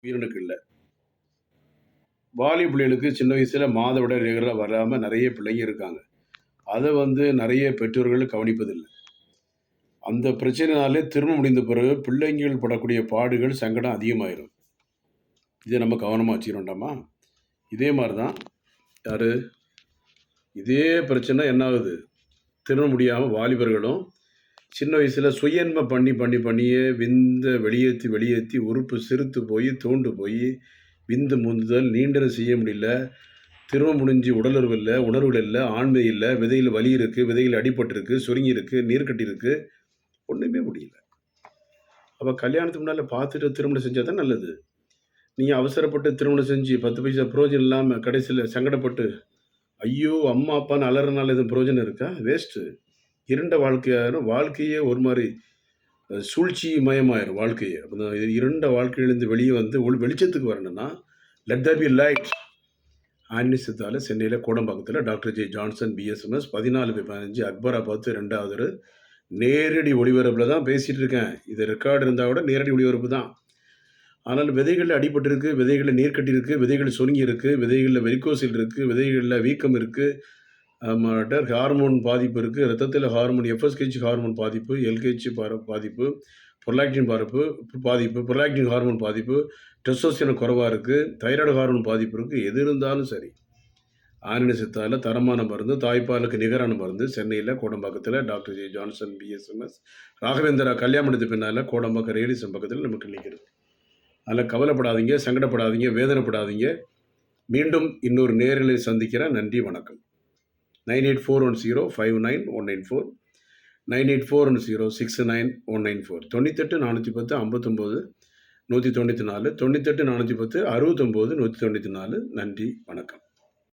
உயிரணுக்கள் இல்ல. வாலி பிள்ளைகளுக்கு சின்ன வயசுல மாதவிடாய் ரெகுலரா வராம நெறைய பிள்ளைங்க இருக்காங்க. அத நெறைய பெற்றோர்கள் கவனிப்பதில்ல. அந்த பிரச்சனைனாலே திருமணம் முடிந்த பிறகு பிள்ளைங்கள் படக்கூடிய பாடுகள், சங்கடம் அதிகமாயிரும். இத நம்ம கவனமா வச்சுக்க வேண்டாமா? இதே மாரி தான் யாரு? இதே பிரச்சனை என்ன ஆகுது? திருமணம் முடியாம வாலிபர்களும் சின்ன வயசுல சுய இன்பம் பண்ணியே விந்த வெளியேத்தி உறுப்பு சிறுத்து போய், தோண்டு போய், விந்து முந்துதல், நீண்டது செய்ய முடியல. திருமணம் முடிஞ்சு உடலுறவு இல்ல, உணர்வுகள் இல்ல, ஆண்மை இல்ல, விதையில வலி இருக்கு, விதையில அடிபட்டிருக்கு, சுருங்கி இருக்கு, நீர் கட்டியிருக்கு. ஒண்ணுமே முடியல. அப்ப கல்யாணத்துக்கு முன்னால பார்த்துட்டு திருமணம் செஞ்சா தான் நல்லது. நீங்க அவசரப்பட்டு திருமணம் செஞ்சு 10 பைசா பிரயோஜனம் இல்லாம கடைசில சங்கடப்பட்டு, ஐயோ! அம்மா, அப்பான்னு அலறனால எதுவும் பிரயோஜனம் இருக்கா? வேஸ்ட்டு. இருண்ட வாழ்க்கையாயிரும். வாழ்க்கையே ஒரு மாரி சூழ்ச்சி மயமாயிரும் வாழ்க்கையே. அப்ப இருண்ட வாழ்க்கையிலிருந்து வெளிய வந்து வெளிச்சத்துக்கு வரணும்னா, லெட் தேர் பி லைட். ஆன்மீக சித்தால சென்னையில கோடம்பாக்கத்தில doctor J. Johnson BSMS 14/15 Akbarabad 2வது நேரடி ஒளிபரப்புல தான் பேசிட்டு இருக்கேன். இது ரெக்கார்ட் இருந்தா கூட நேரடி ஒளிபரப்பு தான். ஆனால் விதைகள்ல அடிபட்டிருக்கு, விதைகள்ல நீர் கட்டியிருக்கு, விதைகள் சுருங்கி இருக்கு, விதைகள்ல வெரிகோசில் இருக்கு, விதைகள்ல வீக்கம் இருக்கு. ஹார்மோன் பாதிப்பு இருக்கு. ரத்தத்தில ஹார்மோன் எஃப்எஸ்ஹெச் ஹார்மோன் பாதிப்பு, எல்ஹெச் பாதிப்பு, புரொலாக்டின் பாதிப்பு, புரொலாக்டின் ஹார்மோன் பாதிப்பு, டெஸ்டோஸ்டிரான் குறைவா இருக்கு, தைராய்டு ஹார்மோன் பாதிப்பு இருக்கு. எது இருந்தாலும் சரி. ஆன்மீக சித்தால தரமான மருந்து, தாய்ப்பாலுக்கு நிகரான மருந்து சென்னையில கோடம்பாக்கத்தில doctor J. Johnson BSMS, Raghavendra கல்யாணத்துக்கு பின்னால கோடம்பாக்கம் ரேடிசன் பக்கத்தில நம்ம கிளினிக் இருக்கு. அதனால கவலைப்படாதீங்க, சங்கடப்படாதீங்க, வேதனைப்படாதீங்க. மீண்டும் இன்னொரு நேரிலே சந்திக்கிறேன். நன்றி, வணக்கம். 9841059194 9841069194 98 410 59 194 98 410 69 194. நன்றி, வணக்கம்.